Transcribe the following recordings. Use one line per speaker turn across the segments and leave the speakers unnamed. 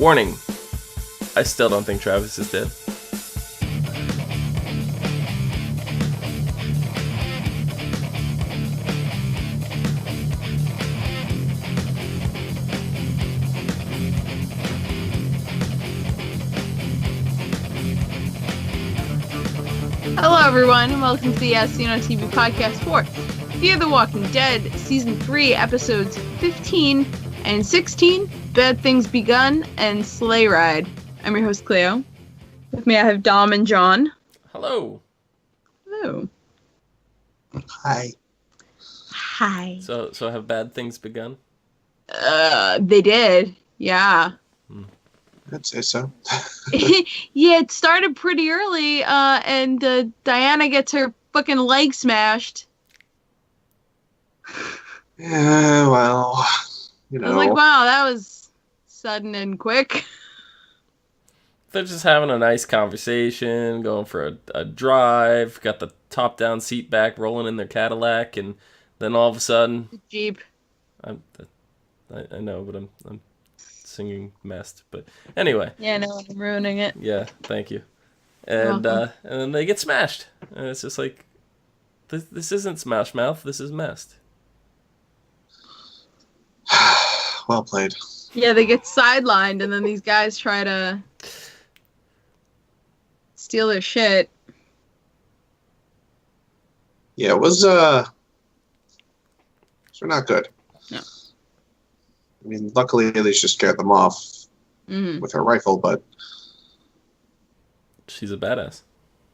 Warning, I still don't think Travis is dead.
Hello everyone, and welcome to the Seen on TV podcast for Fear the Walking Dead, Season 3, Episodes 15 and 16, Bad Things Begun, and Sleigh Ride. I'm your host, Cleo. With me I have Dom and John.
Hello.
Hello.
Hi.
Hi.
So have bad things begun?
They did. Yeah.
I'd say so.
Yeah, it started pretty early, and Diana gets her fucking leg smashed.
Yeah, well, you know.
I was like, wow, that was sudden and quick.
They're just having a nice conversation, going for a drive, got the top-down seat back, rolling in their Cadillac, and then all of a sudden...
The Jeep.
I know, but I'm singing messed, but anyway.
Yeah, no, I'm ruining it.
Yeah, thank you. And then they get smashed. And it's just like, this isn't Smash Mouth, this is messed.
Well played.
Yeah, they get sidelined, and then these guys try to steal their shit.
Yeah, it was not good.
No.
I mean, luckily they just scared them off with her rifle, but
She's a badass.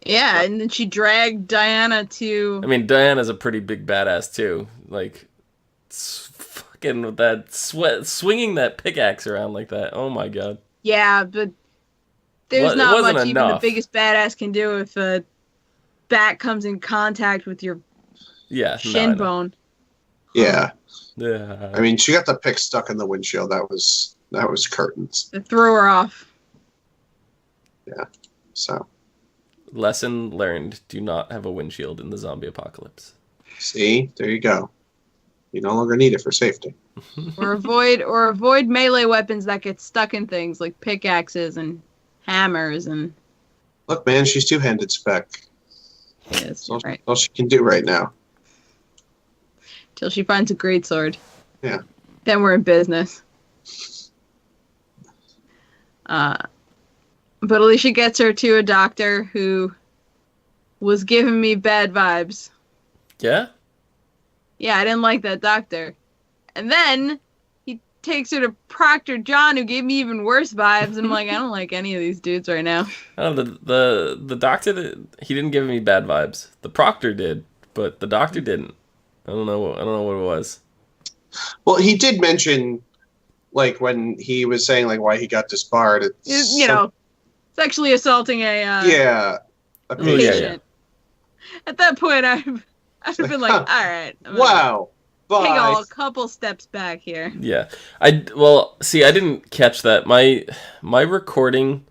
Yeah, and then she dragged Diana to...
I mean, Diana's a pretty big badass, too. Like, fucking with that swinging that pickaxe around like that. Oh my god.
Yeah, but there's
It
not
wasn't
much even the
enough.
biggest badass can do if a bat comes in contact with your shin bone.
yeah.
Yeah.
I mean, she got the pick stuck in the windshield. That was curtains.
To throw her off.
Yeah. So,
Lesson learned: do not have a windshield in the zombie apocalypse.
see, there you go. You no longer need it for safety.
Or avoid melee weapons that get stuck in things like pickaxes and hammers and...
Look, man, she's two-handed spec.
Yes,
That's
right.
all she can do right now.
Till she finds a greatsword.
Yeah.
Then we're in business. But Alicia gets her to a doctor who was giving me bad vibes.
Yeah?
Yeah, I didn't like that doctor. And then he takes her to Proctor John, who gave me even worse vibes. And I'm like, I don't like any of these dudes right now.
Oh, the doctor, he didn't give me bad vibes. The proctor did, but the doctor didn't. I don't know what it was.
Well, he did mention, like, when he was saying, like, why he got disbarred.
Sexually assaulting
a
patient.
patient.
Yeah. At that point, I'd have been like, all right.
Wow. Bye.
Take a couple steps back here.
Yeah. I didn't catch that. My recording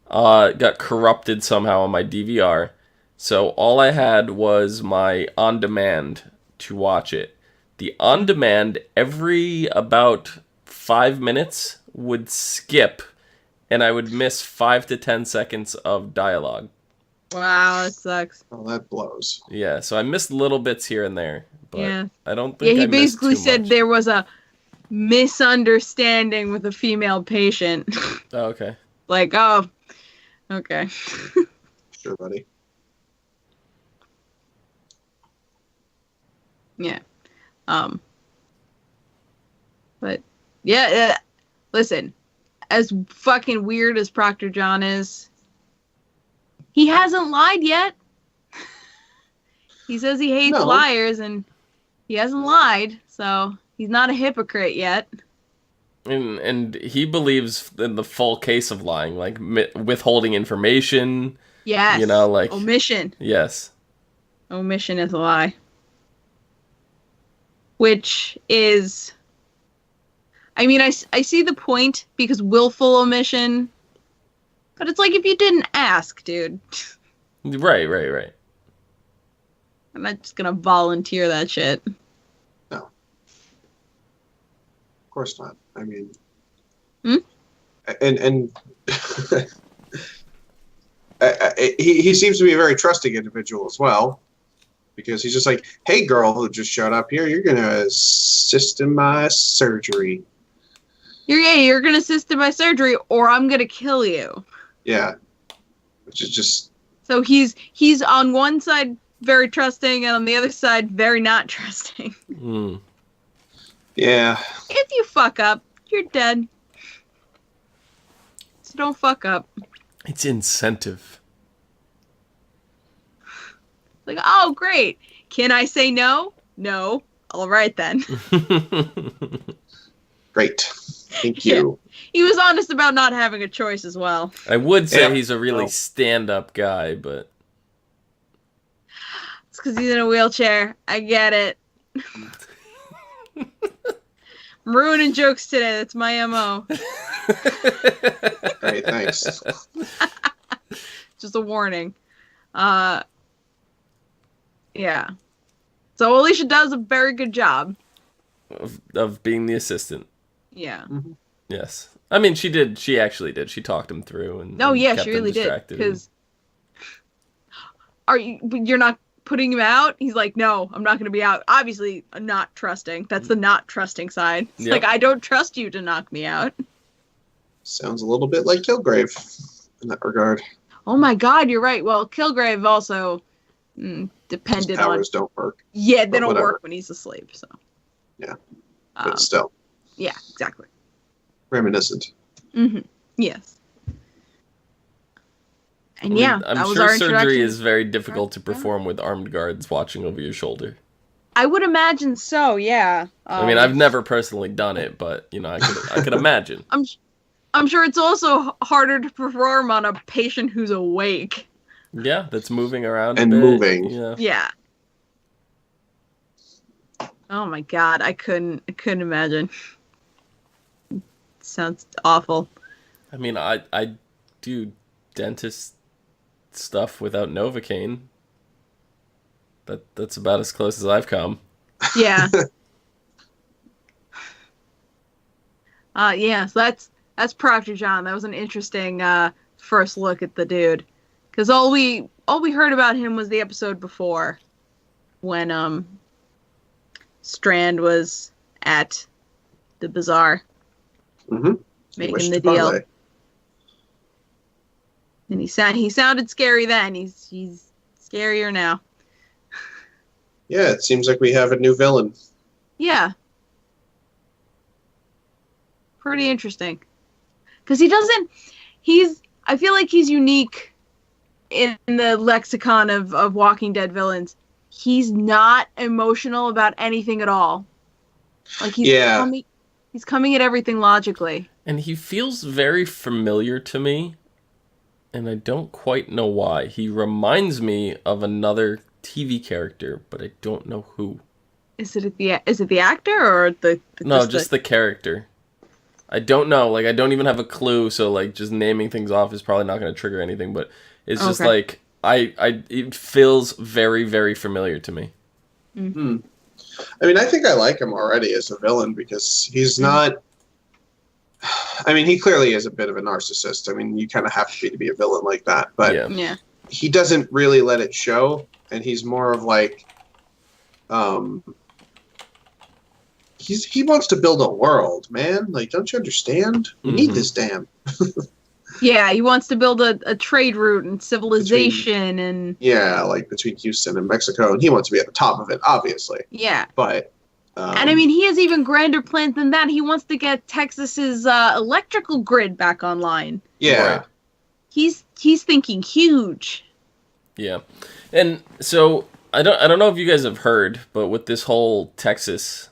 got corrupted somehow on my DVR. So all I had was my on-demand to watch it. The on-demand, every about 5 minutes, would skip, and I would miss 5 to 10 seconds of dialogue.
Wow, that sucks.
Oh, that blows.
Yeah, so I missed little bits here and there, but
yeah.
I don't think
he
I missed
basically
too
said
much.
there was a misunderstanding with a female patient.
Oh, okay.
Like, oh, okay.
Sure, buddy.
Yeah. But yeah, listen, as fucking weird as Proctor John is, he hasn't lied yet. He says he hates liars, and he hasn't lied, so he's not a hypocrite yet.
And he believes in the full case of lying, like withholding information.
Yes.
Like
omission.
Yes.
Omission is a lie. Which is, I mean, I see the point, because willful omission, but it's like if you didn't ask, dude.
Right.
I'm not just gonna volunteer that shit.
No. Of course not. I mean, and he seems to be a very trusting individual as well, because he's just like, hey, girl who just showed up here, you're going to assist in my surgery.
You're going to assist in my surgery, or I'm going to kill you.
Yeah. Which is just...
So he's on one side very trusting, and on the other side very not trusting.
Mm.
Yeah.
If you fuck up, you're dead. So don't fuck up.
It's incentive.
Like, oh, great. Can I say no? No. All right, then.
Great. Thank you.
Yeah. He was honest about not having a choice as well.
I would say he's a really stand-up guy, but...
It's because he's in a wheelchair. I get it. I'm ruining jokes today. That's my MO.
Great, thanks.
Just a warning. Yeah. So Alicia does a very good job.
Of being the assistant.
Yeah.
Mm-hmm.
Yes. I mean, she actually did. She talked him through and
Yeah,
kept
she
him
really did.
distracted.
Because you're not putting him out? He's like, no, I'm not going to be out. Obviously, I'm not trusting. That's the not trusting side. It's like, I don't trust you to knock me out.
Sounds a little bit like Kilgrave in that regard.
Oh my God, you're right. Well, Kilgrave also depended
His powers don't work.
Yeah, they don't
whatever.
work when he's asleep. So.
Yeah, but still.
Yeah, exactly.
Reminiscent.
Mm-hmm. Yes. And
I'm
that was
sure
our introduction.
surgery is very difficult to perform with armed guards watching over your shoulder.
I would imagine so. Yeah.
I mean, I've never personally done it, but I could imagine.
I'm sure it's also harder to perform on a patient who's awake.
Yeah, that's moving around
and
a bit.
moving.
Yeah. Oh my God, I couldn't imagine. Sounds awful.
I mean, I do dentist stuff without Novocaine. That's about as close as I've come.
Yeah. Yeah, so that's Proctor John. That was an interesting first look at the dude. Because all we heard about him was the episode before, when Strand was at the bazaar, making the deal.
Parlay.
And he sounded scary then. He's scarier now.
Yeah, it seems like we have a new villain.
Yeah. Pretty interesting. Because I feel like he's unique in the lexicon of Walking Dead villains. He's not emotional about anything at all. Like he's coming at everything logically. And
he feels very familiar to me, and I don't quite know why. He reminds me of another TV character, but I don't know who.
Is it the actor or the
No, just the character. I don't know. Like, I don't even have a clue, so like just naming things off is probably not going to trigger anything, but it's just like it feels very, very familiar to me.
Mm-hmm.
I mean, I think I like him already as a villain because he's not. I mean, he clearly is a bit of a narcissist. I mean, you kind of have to be a villain like that, but
yeah.
He doesn't really let it show, and he's more of like, he wants to build a world, man. Like, don't you understand? We need this dam.
Yeah, he wants to build a trade route and civilization
between Houston and Mexico, and he wants to be at the top of it, obviously.
Yeah.
But
and I mean, he has even grander plans than that. He wants to get Texas's electrical grid back online.
Yeah.
Right.
He's thinking huge.
Yeah. And so I don't know if you guys have heard, but with this whole Texas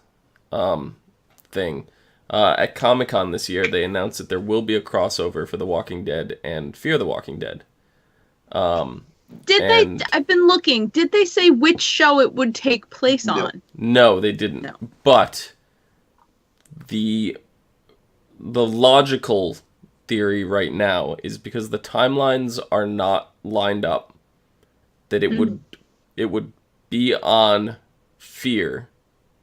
thing, at Comic-Con this year, they announced that there will be a crossover for The Walking Dead and Fear the Walking Dead. I've
been looking. Did they say which show it would take place on?
No, they didn't. No. But the logical theory right now is because the timelines are not lined up, that it would be on Fear.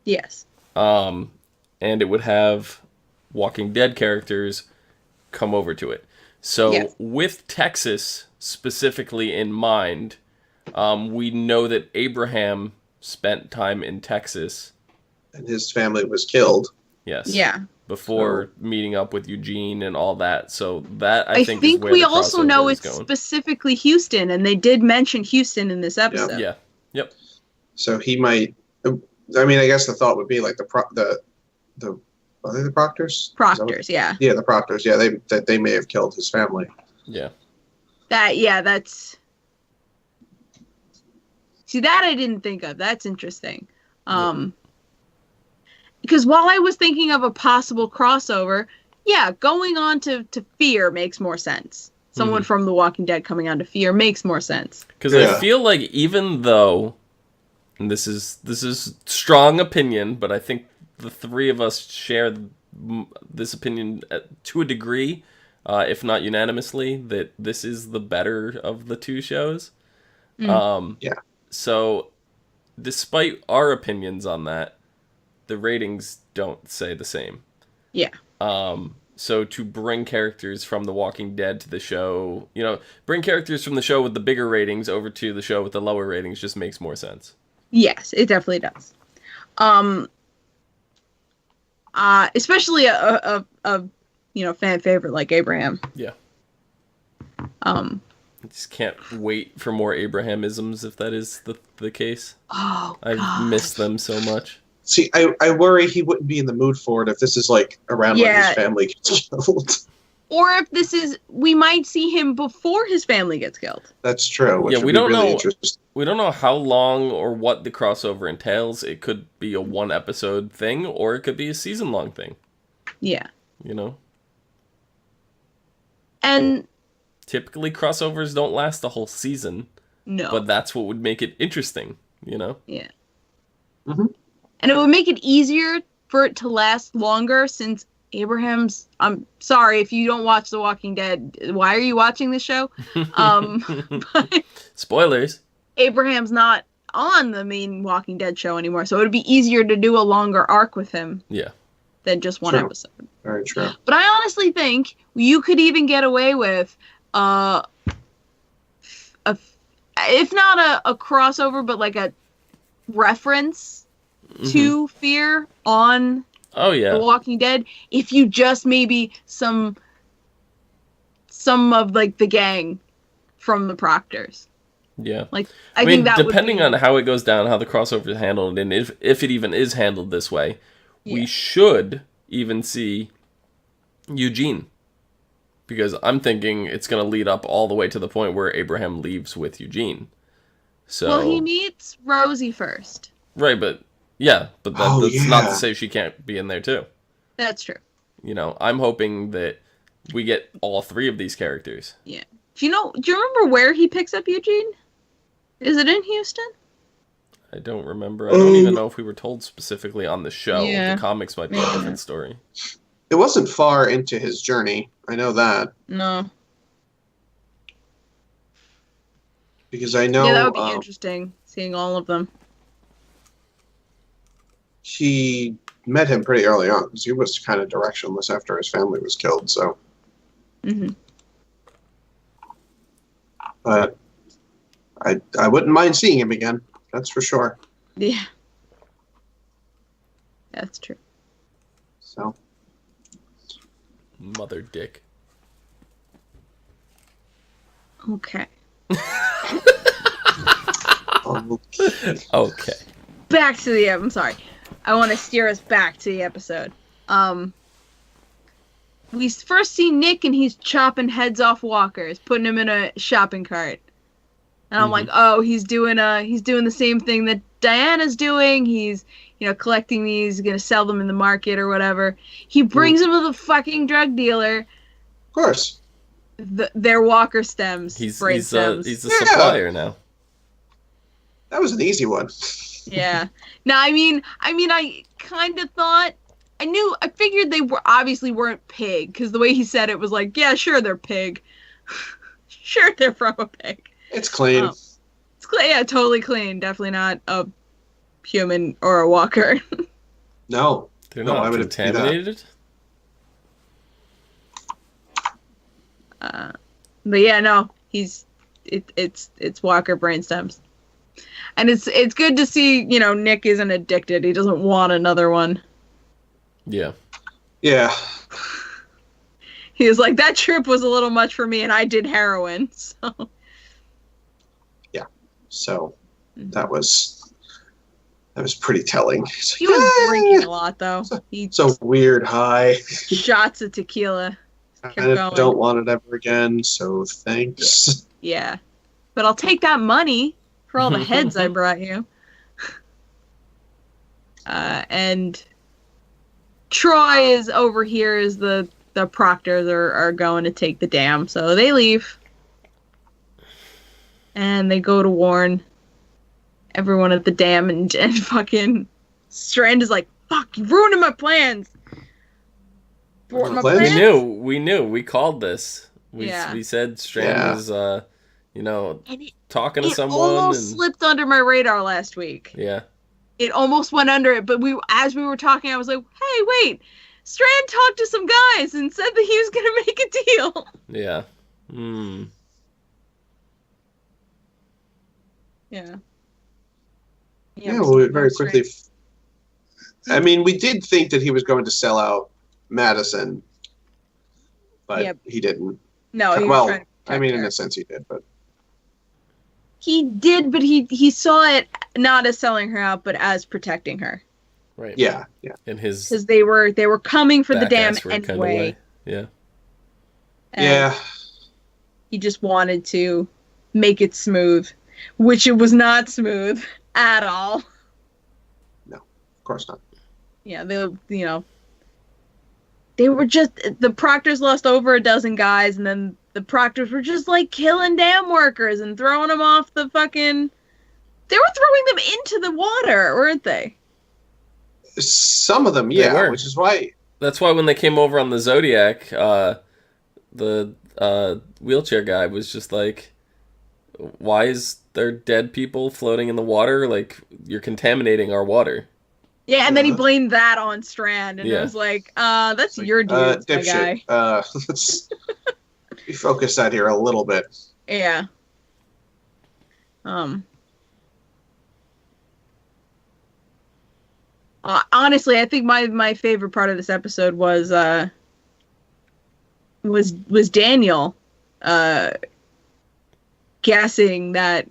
Yes.
And it would have Walking Dead characters come over to it. So
Yes.
with Texas specifically in mind, we know that Abraham spent time in Texas.
And his family was killed.
Yes.
Yeah.
Before meeting up with Eugene and all that. So that
I
think
think
is where
we
the
also
crossover
know
is
it's
going.
specifically Houston, and they did mention Houston in this episode.
Yeah. Yep.
So he might. I mean, I guess the thought would be like the are they the Proctors?
Proctors, yeah.
Yeah, the Proctors. Yeah, they may have killed his family.
Yeah.
That's. See, that I didn't think of. That's interesting. Because while I was thinking of a possible crossover, yeah, going on to Fear makes more sense. Someone from The Walking Dead coming on to Fear makes more sense.
Because I feel like even though, and this is strong opinion, but I think the three of us share this opinion to a degree, if not unanimously, that this is the better of the two shows.
Yeah.
So, despite our opinions on that, the ratings don't say the same.
Yeah.
So to bring characters from The Walking Dead to the show, bring characters from the show with the bigger ratings over to the show with the lower ratings just makes more sense.
Yes, it definitely does. Especially a fan favorite like Abraham.
Yeah.
I
just can't wait for more Abrahamisms if that is the case.
Oh,
I've missed them so much.
See, I worry he wouldn't be in the mood for it if this is like around when his family gets killed.
Or if we might see him before his family gets killed.
That's true. Which
we don't know. We don't know how long or what the crossover entails. It could be a 1 episode thing, or it could be a season long thing.
Yeah.
And typically crossovers don't last the whole season.
No.
But that's what would make it interesting.
Yeah.
Mm-hmm.
And it would make it easier for it to last longer since Abraham's... I'm sorry if you don't watch The Walking Dead. Why are you watching this show? But
spoilers.
Abraham's not on the main Walking Dead show anymore, so it would be easier to do a longer arc with him.
Yeah.
Than just one episode.
Very true.
But I honestly think you could even get away with if not a crossover, but like a reference to Fear on The Walking Dead, if you just maybe some of like the gang from the Proctors.
Yeah.
Like I think that
depending on how it goes down, how the crossover is handled, and if it even is handled this way, we should even see Eugene. Because I'm thinking it's going to lead up all the way to the point where Abraham leaves with Eugene. So
well, he meets Rosie first.
Right, but that's not to say she can't be in there too.
That's true.
I'm hoping that we get all 3 of these characters.
Yeah. Do you remember where he picks up Eugene? Is it in Houston?
I don't remember. I don't even know if we were told specifically on the show.
Yeah.
The comics might be a different story.
It wasn't far into his journey. I know that.
No.
Because I know...
Yeah, that would be interesting, seeing all of them.
He met him pretty early on, because he was kind of directionless after his family was killed, so...
Mm-hmm.
But I wouldn't mind seeing him again. That's for sure.
Yeah. That's true.
So.
Mother dick.
Okay.
Okay.
Back to the... I'm sorry. I want to steer us back to the episode. We first see Nick and he's chopping heads off walkers, putting them in a shopping cart. And I'm like, oh, he's doing the same thing that Diana's doing. He's, collecting these, gonna sell them in the market or whatever. He brings them to the fucking drug dealer.
Of course.
Their walker stems.
He's
stems.
a supplier now.
That was an easy one.
Yeah. No, I kind of thought, I figured they weren't pig, because the way he said it was like, yeah, sure, they're pig. Sure, they're from a pig.
It's clean.
It's clean. Yeah, totally clean. Definitely not a human or a walker.
No.
They're not contaminated?
But yeah, no, it's Walker brainstems. And it's good to see, Nick isn't addicted. He doesn't want another one.
Yeah.
Yeah.
He was like, that trip was a little much for me, and I did heroin, so.
Yeah. So that was pretty telling.
He was drinking a lot, though.
It's a weird high.
Shots of tequila.
I don't want it ever again, so thanks.
Yeah. But I'll take that money for all the heads I brought you. And Troy is over here as the proctors are going to take the dam. So they leave. And they go to warn everyone at the dam, and fucking Strand is like, fuck, you ruined my plans.
My
plans? We knew. We called this. We said Strand was, talking to someone.
It almost slipped under my radar last week.
Yeah.
It almost went under it, but as we were talking, I was like, hey, wait. Strand talked to some guys and said that he was going to make a deal.
Yeah.
Yeah.
Yeah, well, very quickly. I mean, we did think that he was going to sell out Madison, but he didn't.
No, he was trying to protect
in
her.
a sense he did, but
he did, but he saw it not as selling her out, but as protecting her.
Right.
Yeah.
In his
because they were coming for the dam anyway.
Yeah.
And
he just wanted to make it smooth, which it was not smooth at all.
No, of course not.
Yeah, they were just, the proctors lost over a dozen guys, and then the proctors were just like killing dam workers and throwing them off the fucking. They were throwing them into the water, weren't they?
Some of them, yeah, which is why.
That's why when they came over on the Zodiac, the wheelchair guy was just like, why is there dead people floating in the water? Like, you're contaminating our water.
Yeah, and then he blamed that on Strand, and it was like, that's your dude, my guy.
Let's refocus that here a little bit.
Yeah. Honestly, I think my favorite part of this episode was Daniel guessing that,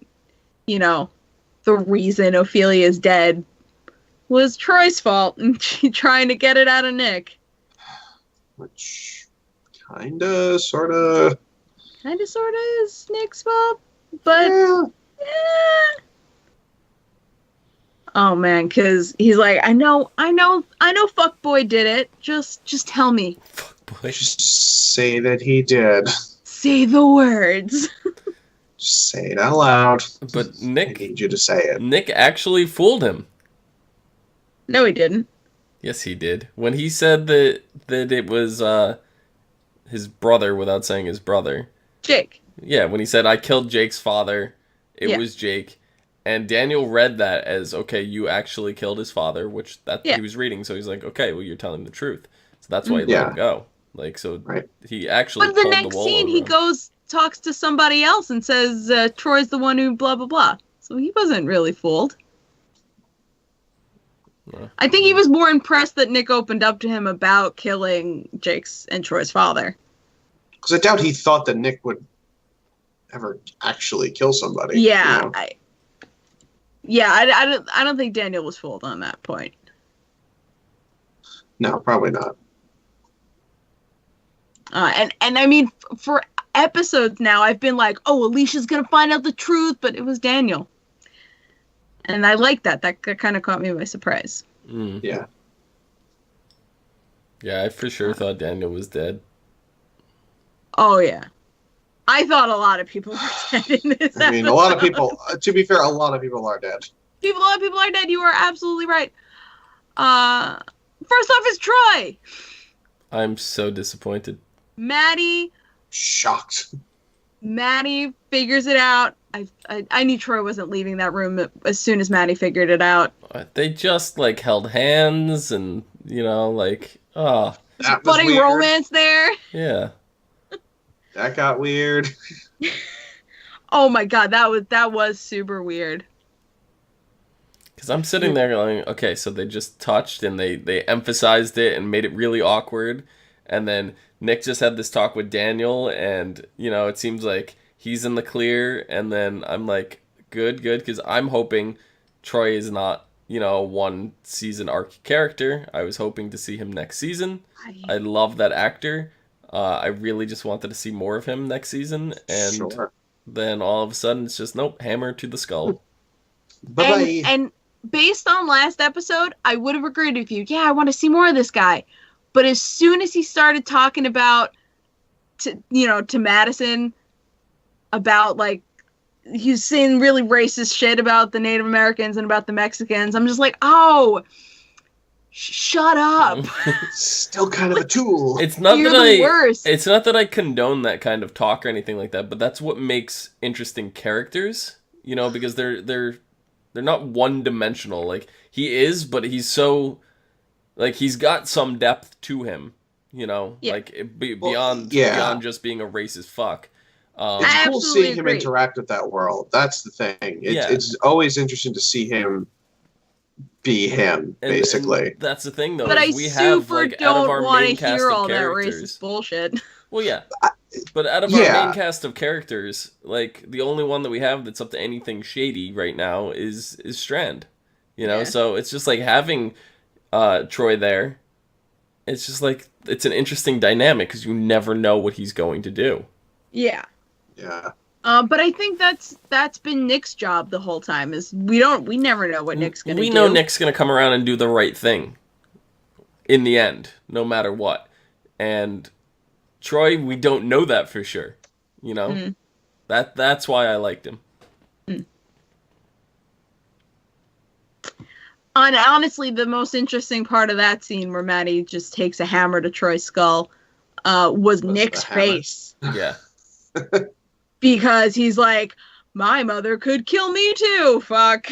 the reason Ophelia's dead was Troy's fault, and trying to get it out of Nick.
Which kinda, sorta
is Nick's fault, but yeah. Oh man, because he's like, I know, fuckboy did it. Just tell me.
Fuckboy.
Just say that he did.
Say the words.
Just say it out loud.
But Nick,
I need you to say it.
Nick actually fooled him.
No, he didn't.
Yes, he did. When he said that it was his brother without saying his brother.
Jake.
Yeah, when he said, I killed Jake's father, it was Jake. And Daniel read that as, okay, you actually killed his father, which he was reading. So he's like, okay, well, you're telling the truth. So that's why he let him go. Like, so he actually
But the next scene, he goes, talks to somebody else and says, Troy's the one who blah, blah, blah. So he wasn't really fooled. No. I think he was more impressed that Nick opened up to him about killing Jake's and Troy's father.
Because I doubt he thought that Nick would ever actually kill somebody.
Yeah, I don't think Daniel was fooled on that point.
No, probably not.
And I mean, for episodes now, I've been like, oh, Alicia's gonna find out the truth, but it was Daniel. And I like that. That kind of caught me by surprise.
Mm.
Yeah.
Yeah, I for sure thought Daniel was dead.
Oh, yeah. I thought a lot of people were dead in this episode.
I mean, a lot of people, to be fair, a lot of people are dead.
A lot of people are dead. You are absolutely right. First off is Troy.
I'm so disappointed.
Maddie.
Shocked.
Maddie figures it out. I knew Troy wasn't leaving that room as soon as Maddie figured it out.
They just, like, held hands and,
budding romance there.
Yeah.
That got weird.
Oh my god, that was super weird.
Because I'm sitting there going, okay, so they just touched and they emphasized it and made it really awkward. And then Nick just had this talk with Daniel, and, it seems like he's in the clear. And then I'm like, good, because I'm hoping Troy is not, a one-season arc character. I was hoping to see him next season. I love that actor. I really just wanted to see more of him next season. And then all of a sudden, it's just, nope, hammer to the skull.
Bye-bye.
And based on last episode, I would have agreed with you. Yeah, I want to see more of this guy. But as soon as he started talking about, to Madison, about, like, he's saying really racist shit about the Native Americans and about the Mexicans, I'm just like, oh, shut up.
Still kind of a tool.
It's not
You're
that
the worst.
It's not that I condone that kind of talk or anything like that, but that's what makes interesting characters, because they're not one-dimensional. Like, he is, but he's so, like, he's got some depth to him,
Yeah.
like, beyond just being a racist fuck.
It's cool seeing him interact with that world. That's the thing. It's always interesting to see him be him, basically.
And that's the thing, though.
But I
we
super
have, like, out of our
don't want
main
to
cast
hear
of
all that
characters,
racist bullshit.
Well, yeah. But out of our main cast of characters, like, the only one that we have that's up to anything shady right now is Strand. So it's just like having Troy there. It's just like, it's an interesting dynamic because you never know what he's going to do.
Yeah.
Yeah.
But I think that's been Nick's job the whole time. Is we never know what Nick's gonna do.
We know Nick's gonna come around and do the right thing. In the end, no matter what. And Troy, we don't know that for sure. That's why I liked him.
And honestly, the most interesting part of that scene where Maddie just takes a hammer to Troy's skull was Nick's face.
Yeah.
Because he's like, my mother could kill me too, fuck.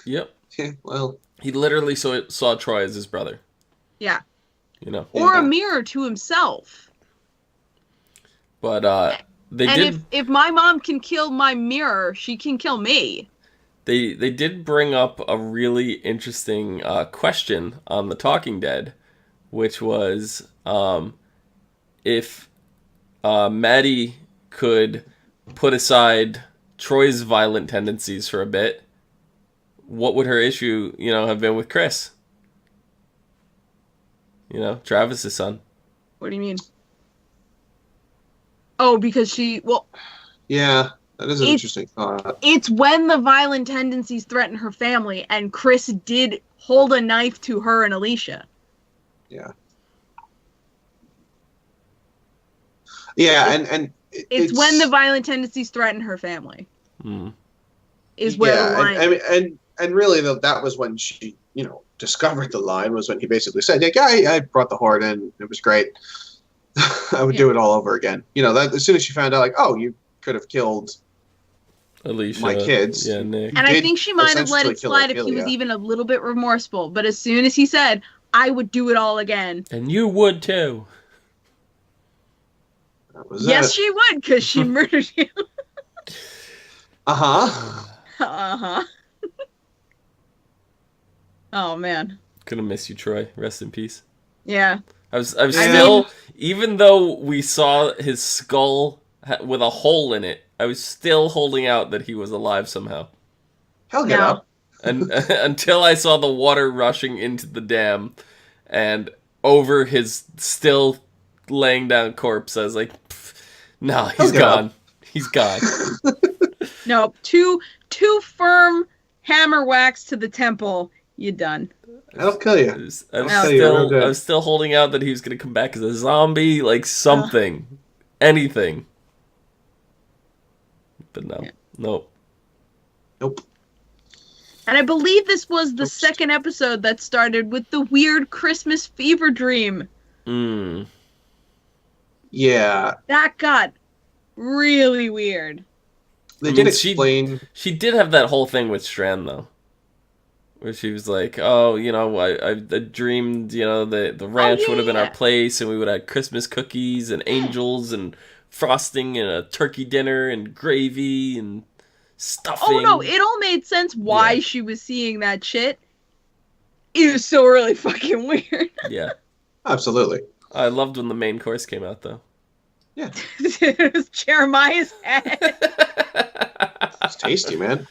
Yep.
Well,
he literally saw Troy as his brother.
Yeah.
Yeah.
Or a mirror to himself.
But
if my mom can kill my mirror, she can kill me.
They did bring up a really interesting question on The Talking Dead, which was if Maddie could put aside Troy's violent tendencies for a bit, what would her issue, have been with Chris? Travis's son.
What do you mean? Oh, because
yeah, that is an interesting thought.
It's when the violent tendencies threaten her family, and Chris did hold a knife to her and Alicia.
Yeah. Yeah, and
it's when the violent tendencies threaten her family. Is where the line.
And really, that was when she, discovered the line, was when he basically said, "Yeah, I brought the horde in. It was great. I would do it all over again." That as soon as she found out, like, oh, you could have killed
Alicia,
my kids.
Yeah, Nick.
And I think she might have let it slide if he was even a little bit remorseful. But as soon as he said, "I would do it all again,"
and you would too.
Yes, she would, because she murdered you.
Uh-huh.
Oh, man.
Gonna miss you, Troy. Rest in peace.
Yeah.
I was still, even though we saw his skull with a hole in it, I was still holding out that he was alive somehow.
Hell, get up.
And until I saw the water rushing into the dam and over his still laying down corpse, I was like, no, he's gone. He's gone.
No, two firm hammer whacks to the temple. You done.
That'll kill you.
I was still holding out that he was going to come back as a zombie, like something. Anything. But no.
Yeah.
Nope.
And I believe this was the second episode that started with the weird Christmas fever dream.
Yeah.
That got really weird.
They did explain.
She did have that whole thing with Strand, though. Where she was like, "Oh, I dreamed, the ranch would have been our place, and we would have Christmas cookies and angels and frosting and a turkey dinner and gravy and stuffing."
Oh no, it all made sense why she was seeing that shit. It was so really fucking weird.
Yeah.
Absolutely.
I loved when the main course came out, though.
Yeah.
It was Jeremiah's head.
It's tasty, man.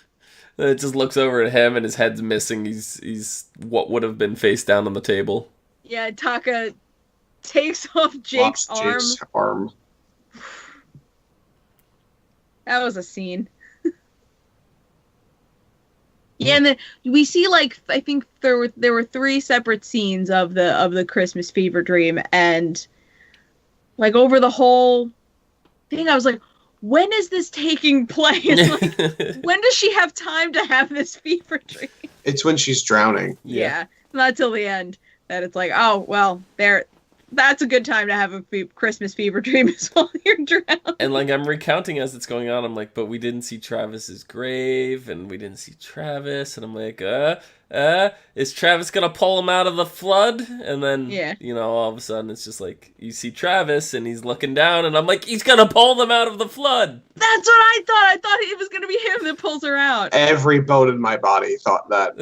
It just looks over at him and his head's missing. He's what would have been face down on the table.
Yeah, Taka takes off Jake's arm. That was a scene. Yeah, and then we see I think there were 3 separate scenes of the Christmas fever dream, and over the whole thing I was like, when is this taking place? When does she have time to have this fever dream?
It's when she's drowning.
Yeah, not till the end that it's like, oh well, that's a good time to have a Christmas fever dream as well. You're drowning.
And I'm recounting as it's going on. I'm like, but we didn't see Travis's grave, and we didn't see Travis, and I'm like, is Travis gonna pull him out of the flood? And then, all of a sudden, it's just like you see Travis, and he's looking down, and I'm like, he's gonna pull them out of the flood.
That's what I thought. I thought it was gonna be him that pulls her out.
Every bone in my body thought that,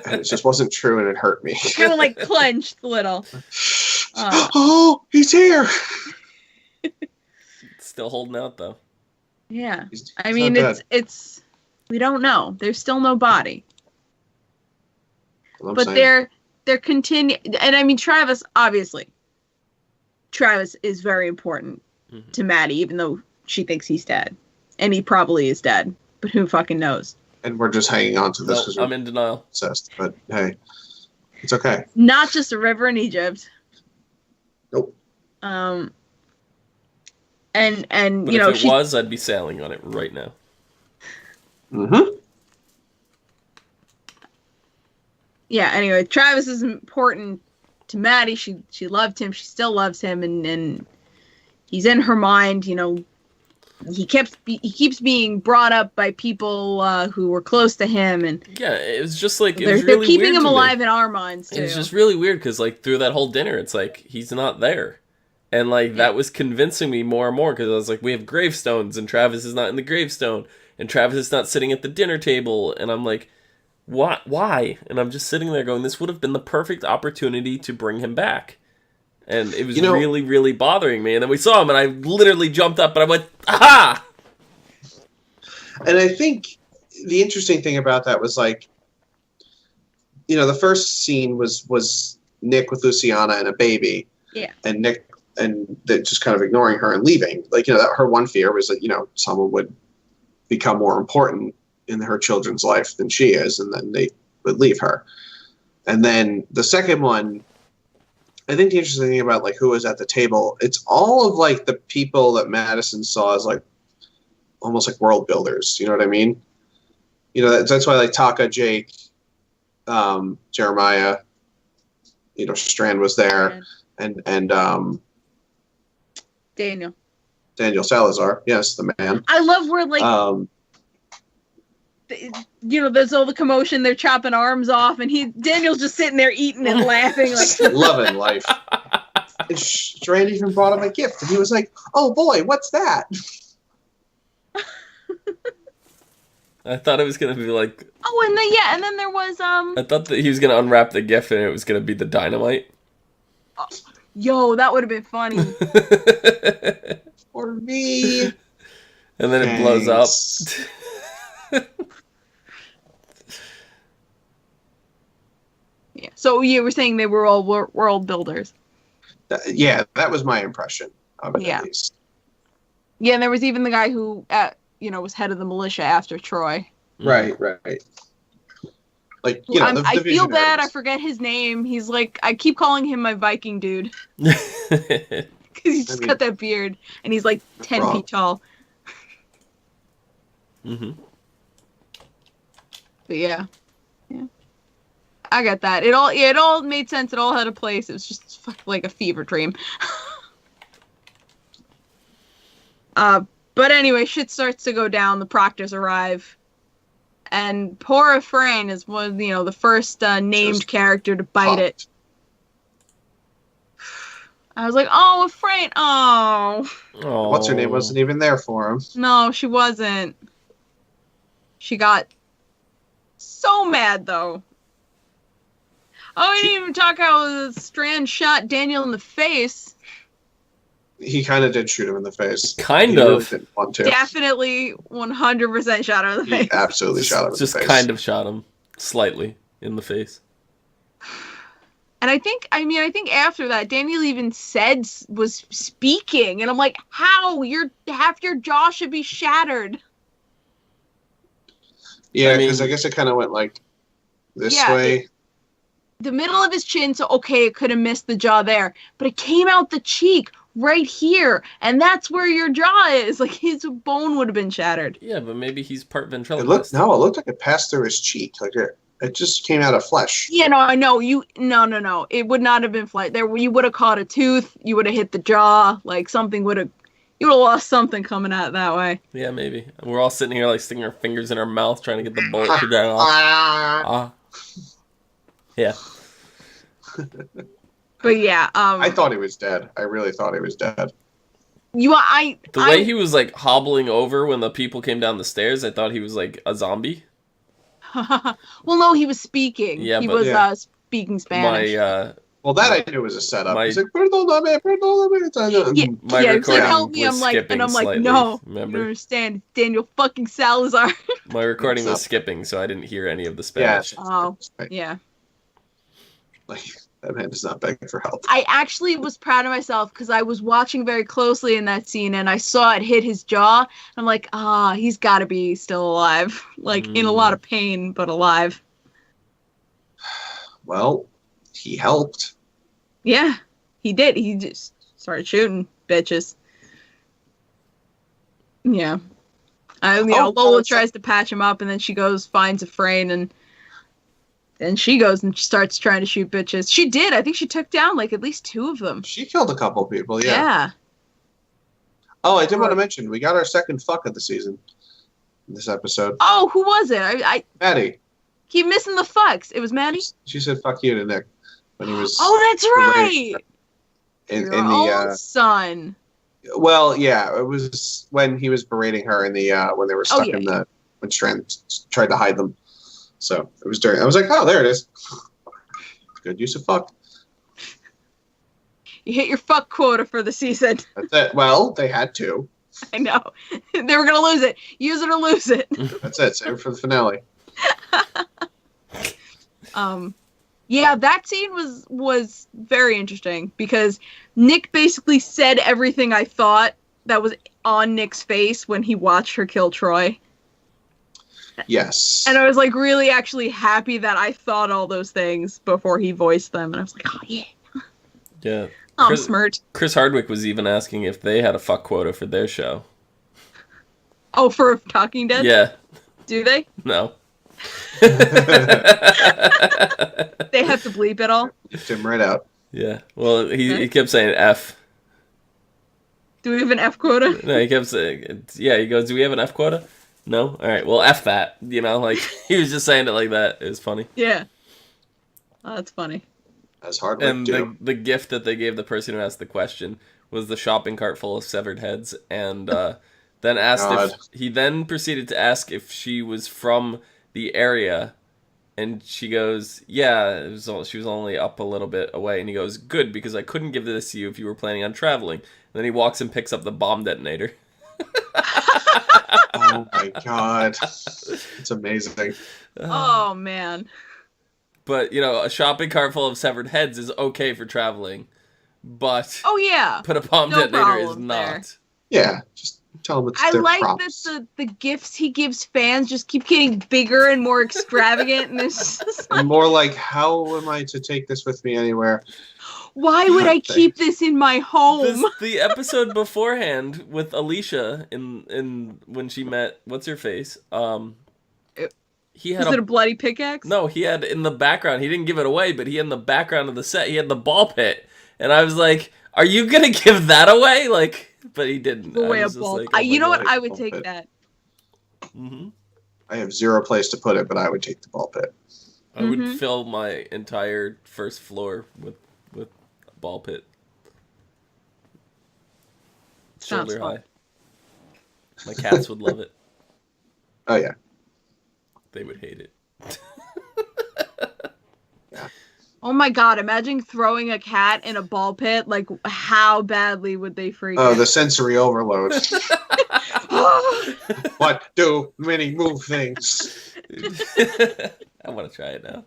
and it just wasn't true, and it hurt me.
Kind of clenched a little.
Oh, he's here.
Still holding out, though.
Yeah. I mean, it's we don't know. There's still no body. But they're continuing, and I mean, Travis is very important to Maddie, even though she thinks he's dead, and he probably is dead, but who fucking knows?
And we're just hanging on to this because
I'm in denial.
Obsessed, but hey, it's okay.
Not just a river in Egypt.
Nope.
And
but if it was, I'd be sailing on it right now.
Mm-hmm.
Yeah, anyway, Travis is important to Maddie. She loved him. She still loves him, and he's in her mind. He keeps being brought up by people who were close to him, and
it was just they're
really keeping him alive in our minds too.
It's just really weird because through that whole dinner, it's he's not there, and that was convincing me more and more because I was like, we have gravestones, and Travis is not in the gravestone, and Travis is not sitting at the dinner table, and I'm like, what? Why? And I'm just sitting there going, this would have been the perfect opportunity to bring him back. And it was really, really bothering me. And then we saw him, and I literally jumped up, and I went, aha!
And I think the interesting thing about that was, the first scene was Nick with Luciana and a baby.
Yeah.
And Nick, and just kind of ignoring her and leaving. That her one fear was that, someone would become more important in her children's life than she is, and then they would leave her. And then the second one, I think the interesting thing about who was at the table, it's all of the people that Madison saw as almost world builders. You know what I mean? That's why Taka, Jake, Jeremiah, Strand was there, and
Daniel
Salazar, yes, the man.
I love where there's all the commotion. They're chopping arms off, and Daniel's just sitting there eating and laughing,
loving life. And Strand even brought him a gift, and he was like, "Oh boy, what's that?"
I thought it was gonna be
oh, and then there was
I thought that he was gonna unwrap the gift, and it was gonna be the dynamite.
Yo, that would have been funny.
For me.
And then it blows up.
Yeah. So you were saying they were all world builders.
That was my impression of it, at least.
Yeah, and there was even the guy who, was head of the militia after Troy.
Right.
I feel bad. I forget his name. He's I keep calling him my Viking dude. Because he's just got that beard, and he's 10 feet tall.
Mm-hmm.
But yeah. I got that. It all made sense. It all had a place. It was just a fever dream. But anyway, shit starts to go down. The Proctors arrive, and poor Efrain is one, the first named
Just
character to bite it.
Fucked.
I was like, oh, Efrain, oh.
What's her name wasn't even there for him.
No, she wasn't. She got so mad, though. Oh, we didn't even talk how Strand shot Daniel in the face.
He kind of did shoot him in the face.
Kind
He
of.
really didn't want to.
Definitely 100% shot her in the face.
He absolutely shot him in the
Just
face.
kind of shot him slightly in the face.
And I think after that, Daniel even was speaking, and I'm like, how? Half your jaw should be shattered.
Yeah,
I mean-
because I guess it kind of went like this
Yeah,
way.
The middle of his chin, so okay, it could have missed the jaw there, but it came out the cheek right here, and that's where your jaw is. Like, his bone would have been shattered.
Yeah, but maybe he's part
It
ventriloquist.
looked like it passed through his cheek. Like it just came out of flesh.
Yeah, no, I know. No. It would not have been flight. There, you would have caught a tooth. You would have hit the jaw. Like, something would have... You would have lost something coming out that way.
Yeah, maybe. We're all sitting here, like, sticking our fingers in our mouth, trying to get the bullet to die off. Yeah.
But yeah,
I thought he was dead. I really thought he was dead.
The way he was, like, hobbling over when the people came down the stairs, I thought he was, like, a zombie.
Well, no, he was speaking.
Yeah,
he
but-
was
Yeah.
speaking Spanish.
Well, that I knew was a setup.
My-
He's like, perdóname.
My
yeah,
recording
he's like, help me.
was
I'm like,
skipping
and I'm like,
slightly,
no, you
remember?
don't understand. It's Daniel fucking Salazar.
My recording was
What's up?
skipping, so I didn't hear any of the
Yeah.
Spanish.
Oh, yeah.
Like, that man does not beg for help.
I actually was proud of myself because I was watching very closely in that scene and I saw it hit his jaw. I'm like, he's got to be still alive. Like, in a lot of pain, but alive.
Well, he helped.
Yeah, he did. He just started shooting bitches. Yeah. Lola
that's-
tries to patch him up and then she goes, finds a frame, and then she goes and starts trying to shoot bitches. She did. I think she took down, like, at least 2 of them.
She killed a couple people, yeah.
Yeah.
Oh, I did want to mention, we got our second fuck of the season in this episode.
Oh, who was it? I
Maddie.
keep missing the fucks. It was Maddie?
She said fuck you to Nick when he was
Oh, that's right.
in
Your
the
own son.
well, yeah, it was when he was berating her in the when they were stuck
yeah,
in the when Strand tried to hide them. So it was during. I was like, oh, there it is. Good use of fuck.
You hit your fuck quota for the season.
That's it. Well, they had to.
I know. They were going to lose it. Use it or lose it.
That's it. Save it for the finale.
Yeah, that scene was very interesting because Nick basically said everything I thought that was on Nick's face when he watched her kill Troy.
Yes.
And I was like really actually happy that I thought all those things before he voiced them. And I was like, oh yeah.
Yeah.
I'm smart.
Chris Hardwick was even asking if they had a fuck quota for their show.
Oh, for Talking Dead?
Yeah.
Do they?
No.
They have to bleep it all?
Lift him right out.
Yeah. Well, he kept saying F.
Do we have an F quota?
No, he kept saying, yeah, he goes, do we have an F quota? No? All right, well, F that. You know, like, he was just saying it like that. It was funny.
Yeah. Oh, that's funny.
As hard
And
do.
the gift that they gave the person who asked the question was the shopping cart full of severed heads, and then asked
God.
if he then proceeded to ask if she was from the area, and she goes, yeah, she was only up a little bit away, and he goes, good, because I couldn't give this to you if you were planning on traveling. And then he walks and picks up the bomb detonator.
Oh my god. It's amazing.
Oh, man.
But, you know, a shopping cart full of severed heads is okay for traveling, but
Oh, yeah.
a bomb
no
detonator is
problem
not.
there.
Yeah. Just tell him it's
I
their
like
props.
that the gifts he gives fans just keep getting bigger and more extravagant. And it's just like,
And more like, how am I to take this with me anywhere?
why would I keep this in my home?
The episode beforehand with Alicia in when she met what's her face, he had
Is it a bloody pickaxe?
no, he had in the background. He didn't give it away, but he had in the background of the set. He had the ball pit, and I was like, "Are you gonna give that away?" Like, but he didn't.
Give away
I
a
was just
ball.
like, oh
you
my
know what?
God.
I would
ball
take
pit.
that.
Mhm.
I have zero place to put it, but I would take the ball pit.
I would fill my entire first floor with a ball pit. Shoulder high. My cats would love it.
Oh, yeah.
They would hate it.
Yeah.
Oh my god, imagine throwing a cat in a ball pit. Like, how badly would they freak out?
Oh, the sensory overload. What do many move things?
I want to try it now.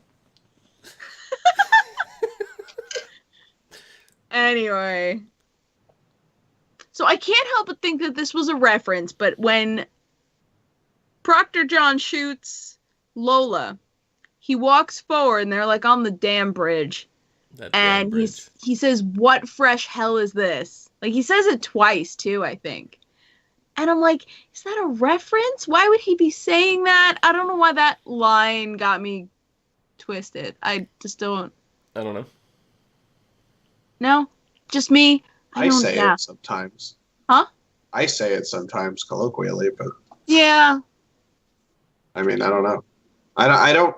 Anyway. So I can't help but think that this was a reference, but when Proctor John shoots Lola, he walks forward and they're like on the damn bridge. And he says, "What fresh hell is this?" Like, he says it twice too, I think. And I'm like, is that a reference? Why would he be saying that? I don't know why that line got me twisted. I just don't.
I don't know.
No? Just me?
I say it sometimes.
Huh?
I say it sometimes colloquially, but
yeah.
I mean, I don't know. I don't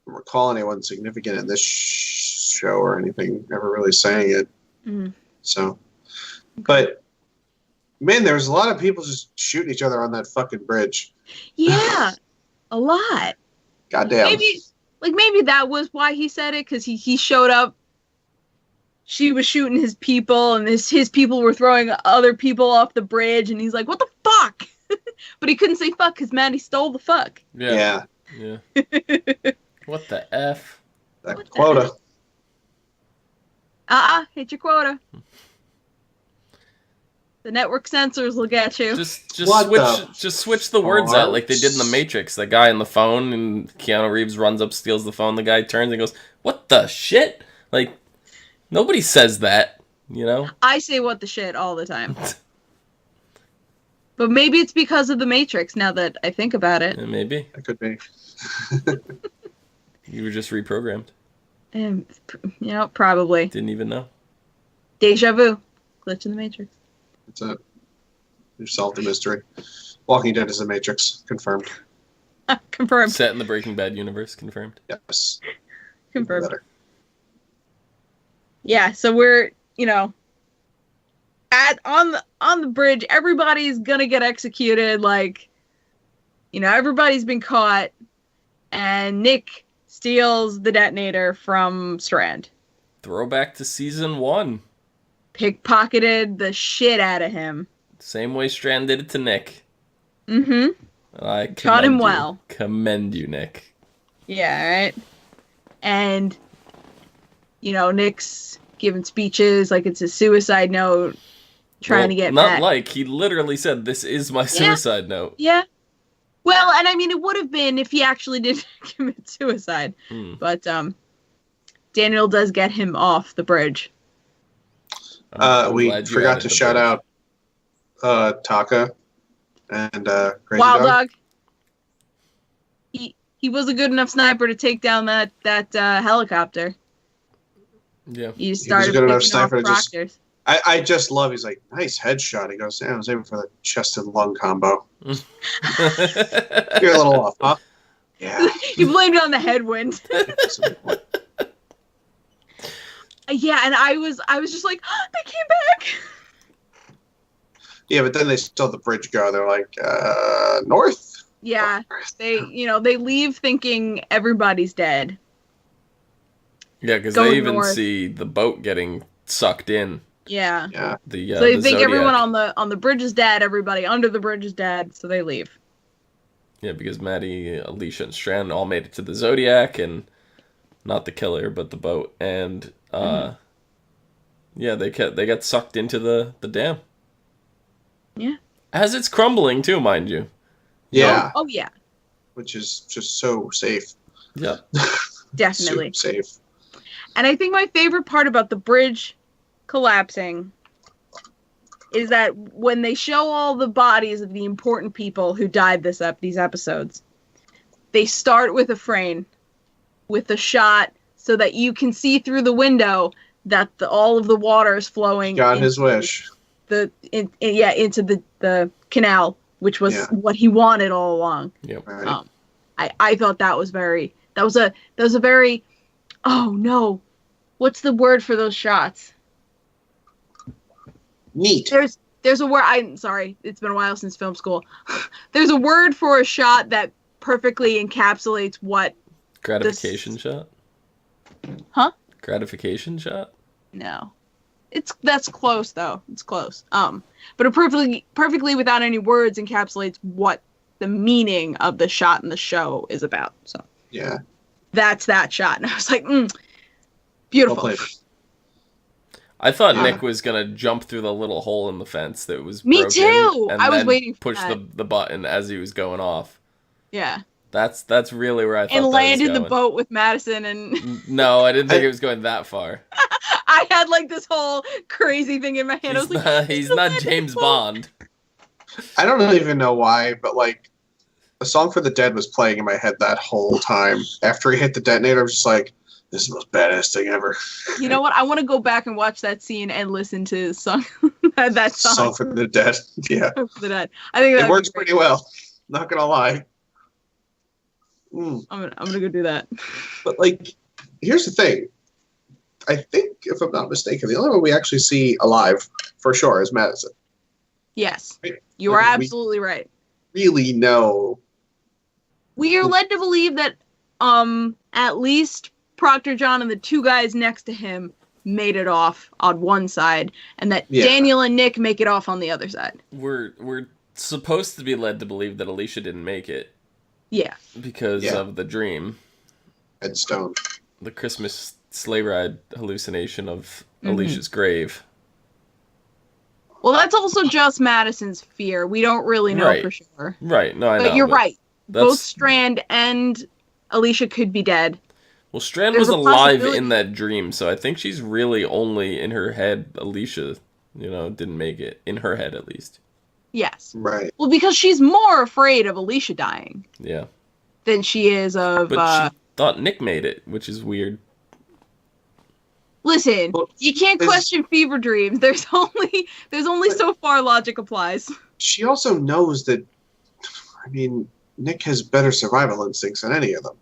recall anyone significant in this show or anything ever really saying it.
Mm.
So, but man, there was a lot of people just shooting each other on that fucking bridge.
Yeah, a lot.
Goddamn.
Maybe that was why he said it, because he showed up. She was shooting his people, and his people were throwing other people off the bridge, and he's like, "What the fuck?" But he couldn't say fuck because Maddie stole the fuck.
Yeah. What the F?
That quota.
Hit your quota. The network censors will get you.
Just switch the words out like they did in The Matrix. The guy on the phone, and Keanu Reeves runs up, steals the phone. The guy turns and goes, "What the shit?" Like, nobody says that, you know?
I say what the shit all the time. But maybe it's because of The Matrix, now that I think about it.
Yeah, maybe.
That could be.
You were just reprogrammed.
Probably.
Didn't even know.
Deja vu. Glitch in The Matrix.
That's it. You've solved the mystery. Walking Dead is a Matrix. Confirmed.
Confirmed.
Set in the Breaking Bad universe. Confirmed.
Yes.
Confirmed. Better. Yeah, so we're, on the bridge, everybody's gonna get executed, like, everybody's been caught, and Nick steals the detonator from Strand.
Throwback to season 1.
Pickpocketed the shit out of him.
Same way Strand did it to Nick.
Mm-hmm.
I
taught him well.
Commend you, Nick.
Yeah, right? And, Nick's giving speeches like it's a suicide note, trying to get back.
He literally said, "This is my suicide note."
Yeah. Well, and I mean, it would have been if he actually did commit suicide. But Daniel does get him off the bridge.
We forgot to shout out Taka and Crazy
Wild Dog. He was a good enough sniper to take down that helicopter.
Yeah.
He started
a good enough
picking off
sniper to
proctors.
I just love. He's like, nice headshot. He goes, I was aiming for the chest and lung combo. You're a little off, huh? Yeah.
You blamed it on the headwind. Yeah, and I was just like, oh, they came back.
Yeah, but then they saw the bridge go. They're like, north.
Yeah, they leave thinking everybody's dead.
Yeah, because they even see the boat getting sucked in.
Yeah.
Yeah.
So they think Zodiac. Everyone on the bridge is dead. Everybody under the bridge is dead. So they leave. Yeah,
because Maddie, Alicia, and Strand all made it to the Zodiac, and not the killer, but the boat, and yeah, they got sucked into the dam.
Yeah.
As it's crumbling too, mind you.
Yeah.
Oh yeah.
Which is just so safe.
Yeah.
Definitely.
Super safe.
And I think my favorite part about the bridge collapsing is that when they show all the bodies of the important people who died these episodes, they start with a frame, with a shot, so that you can see through the window that all of the water is flowing.
Got his wish.
Into the canal which was what he wanted all along.
Yep.
Right.
I thought that was a very, oh no, what's the word for those shots?
Neat.
There's a word. I'm sorry, it's been a while since film school. There's a word for a shot that perfectly encapsulates what
Gratification shot?
Huh?
Gratification shot?
No. That's close though. It's close. But it perfectly without any words encapsulates what the meaning of the shot in the show is about. So
yeah,
that's that shot, and I was like, beautiful.
Well played.
I thought Nick was gonna jump through the little hole in the fence that was
Me
broken,
too.
And
I was
then
waiting for
push
that.
the button as he was going off.
Yeah.
That's really where I thought
And
that
landed
was
the
going.
boat with Madison, and
No, I didn't think it was going that far.
I had like this whole crazy thing in my hand. I was like,
He's not James Bond.
I don't even know why, but like, A Song for the Dead was playing in my head that whole time. After he hit the detonator, I was just like, this is the most badass thing ever.
You know what? I want to go back and watch that scene and listen to the song, that song.
Song for the Dead. Yeah.
For the Dead. I think
It works pretty well. Not gonna lie.
I'm gonna go do that.
But like, here's the thing. I think, if I'm not mistaken, the only one we actually see alive, for sure, is Madison.
Yes,
Right.
you are
Like, we-
absolutely right.
Really know.
We are led to believe that at least Proctor John and the two guys next to him made it off on one side, and that Daniel and Nick make it off on the other side.
We're supposed to be led to believe that Alicia didn't make it.
Yeah.
Because of the dream.
Headstone.
The Christmas sleigh ride hallucination of Alicia's grave.
Well, that's also just Madison's fear. We don't really know for sure.
Right. No, I know.
But you're right. Both Strand and Alicia could be dead.
Well, Strand was alive in that dream, so I think she's really only in her head. Alicia, didn't make it. In her head, at least.
Yes.
Right.
Well, because she's more afraid of Alicia dying.
Yeah.
Than she is of...
But she thought Nick made it, which is weird.
Listen, you can't question fever dreams. There's only so far logic applies.
She also knows that, Nick has better survival instincts than any of them.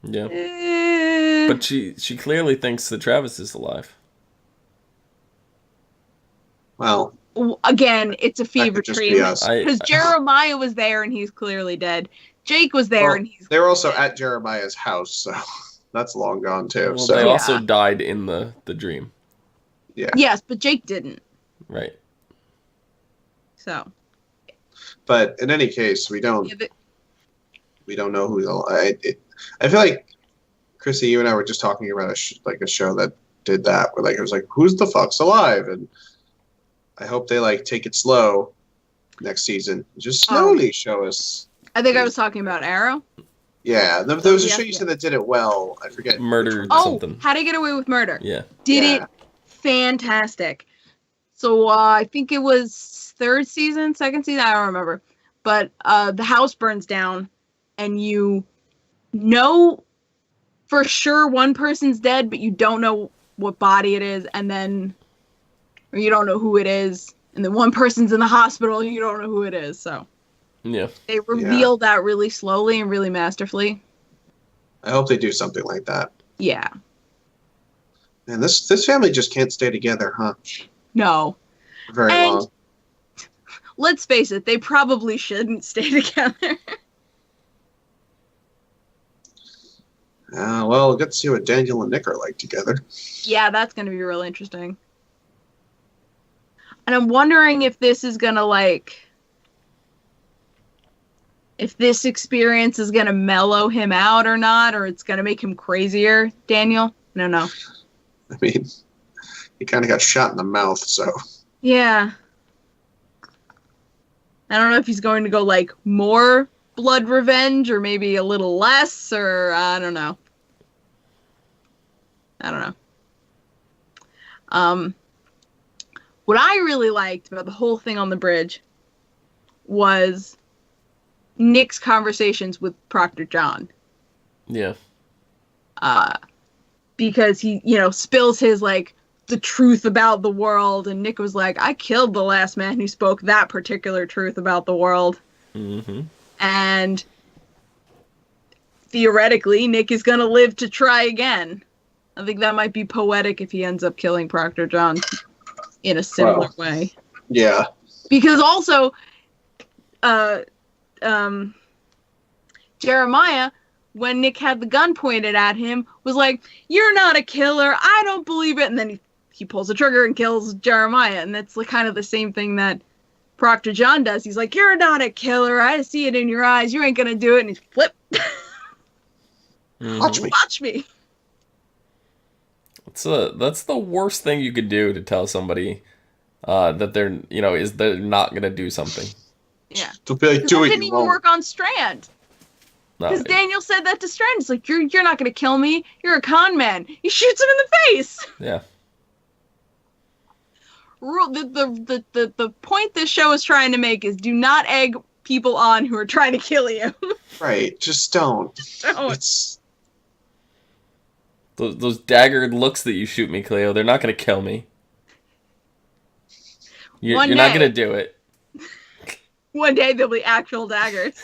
Yeah. But she clearly thinks that Travis is alive.
Well...
Again, it's a fever dream. Because Jeremiah was there and he's clearly dead. Jake was there and he's...
They were also at Jeremiah's house, so that's long gone too.
Well, they also died in the dream.
Yeah.
Yes, but Jake didn't.
Right.
So.
But in any case, we don't know who's alive. I feel like, Chrissy, you and I were just talking about a show that did that, where it was like, who's the fuck's alive? And I hope they take it slow next season. Just slowly show us.
I think I was talking about Arrow.
Yeah, there was a show you said that did it well. I forget.
Murder something.
How to Get Away with Murder.
Yeah.
Did it fantastic. So I think it was second season, I don't remember. But the house burns down and you know for sure one person's dead, but you don't know what body it is, or you don't know who it is, and then one person's in the hospital and you don't know who it is, so.
Yeah.
They reveal that really slowly and really masterfully.
I hope they do something like that.
Yeah.
And this family just can't stay together, huh?
No.
Very long.
Let's face it, they probably shouldn't stay together.
Well, we'll get to see what Daniel and Nick are like together.
Yeah, that's going to be real interesting. And I'm wondering if this is going to, if this experience is going to mellow him out or not, or it's going to make him crazier, Daniel. I don't know.
He kind of got shot in the mouth, so.
Yeah. I don't know if he's going to go, more blood revenge, or maybe a little less, or I don't know. What I really liked about the whole thing on the bridge was Nick's conversations with Proctor John.
Yeah.
Because he, spills his, the truth about the world. And Nick was like, I killed the last man who spoke that particular truth about the world.
Mm-hmm.
And theoretically, Nick is going to live to try again. I think that might be poetic if he ends up killing Proctor John in a similar way.
Yeah.
Because also, Jeremiah, when Nick had the gun pointed at him, was like, "You're not a killer. I don't believe it." And then he pulls the trigger and kills Jeremiah. And that's kind of the same thing that Proctor John does. He's like, "You're not a killer. I see it in your eyes. You ain't gonna do it." And he's flip.
Watch me.
Watch me.
That's the worst thing you could do to tell somebody that they're they're not gonna do something.
Yeah. To be like, do it.
Didn't even work on Strand. Because Daniel said that to Strand. He's like, you're not gonna kill me. You're a con man. He shoots him in the face.
Yeah.
The point this show is trying to make is do not egg people on who are trying to kill you.
Right. Just don't.
Don't.
It's
those daggered looks that you shoot me, Cleo, they're not going to kill me. You're not going to do it.
One day there'll be actual daggers.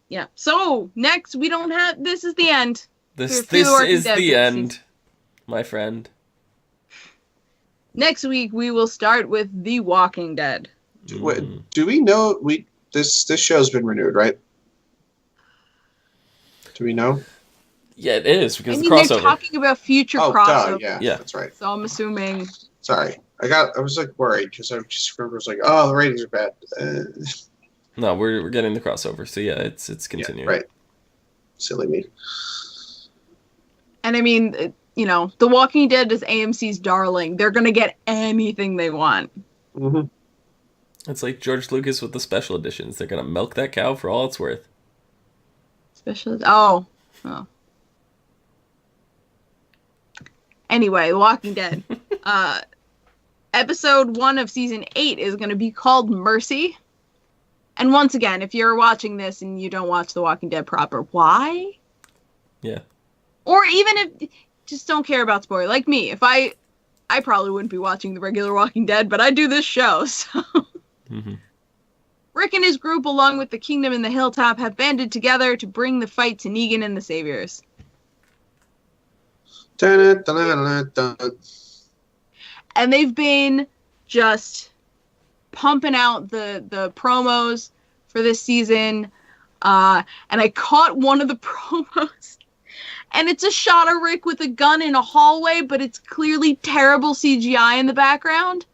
Yeah. So, next, we don't have... This is the end.
This is the end, my friend.
Next week, we will start with The Walking Dead.
Do we know... This show's been renewed, right? Do we know?
Yeah, it is, because the
they're
crossover.
talking about future crossover.
Yeah, that's right.
So I'm assuming...
Sorry. I was like worried, because I just remember was like, oh, the ratings are bad.
No, we're getting the crossover, so yeah, it's continuing.
Yeah, right. Silly me.
And I mean, The Walking Dead is AMC's darling. They're going to get anything they want.
Mm-hmm.
It's like George Lucas with the special editions. They're going to milk that cow for all it's worth.
Oh. Anyway, The Walking Dead. Episode 1 of Season 8 is going to be called Mercy. And once again, if you're watching this and you don't watch The Walking Dead proper, why?
Yeah.
Or even if... Just don't care about spoiler. Like me, if I probably wouldn't be watching the regular Walking Dead, but I do this show, so...
Mm-hmm.
Rick and his group, along with the Kingdom and the Hilltop, have banded together to bring the fight to Negan and the Saviors.
Dun, dun, dun, dun, dun.
And they've been just pumping out the promos for this season. And I caught one of the promos. And it's a shot of Rick with a gun in a hallway, but it's clearly terrible CGI in the background.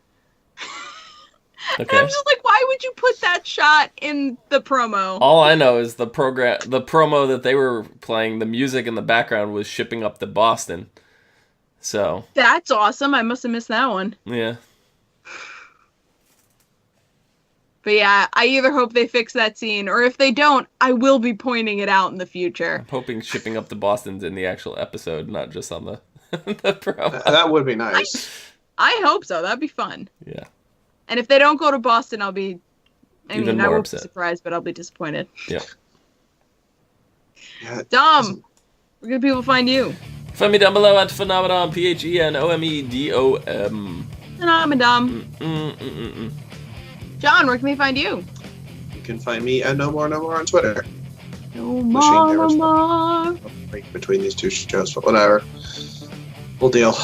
Okay.
And I'm just like, why would you put that shot in the promo?
All I know is the promo that they were playing, the music in the background was shipping up to Boston. So
that's awesome. I must have missed that one.
Yeah.
But yeah, I either hope they fix that scene, or if they don't, I will be pointing it out in the future.
I'm hoping shipping up to Boston's in the actual episode, not just on the promo.
That would be nice.
I hope so. That'd be fun.
Yeah.
And if they don't go to Boston, I'll be... I won't
upset.
be surprised, but I'll be disappointed.
Yeah.
Dom, where can people find you?
Find me down below at Phenomenon, PHENOMEDOM.
And I'm a Dom. John, where can they find you?
You can find me at No More on Twitter.
No more.
Between these two shows, but whatever. We'll deal.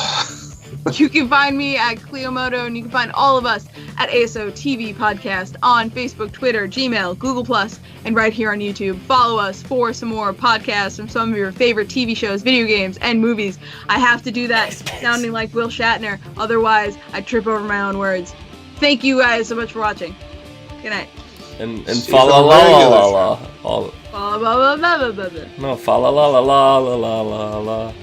You can find me at Cleomoto, and you can find all of us at ASO TV Podcast on Facebook, Twitter, Gmail, Google+, and right here on YouTube. Follow us for some more podcasts from some of your favorite TV shows, video games, and movies. I have to do that sounding like Will Shatner, otherwise I trip over my own words. Thank you guys so much for watching. Good night.
And fa la la la la la.
Blah, blah, blah, blah, blah, blah.
No, fa la la la la la la la.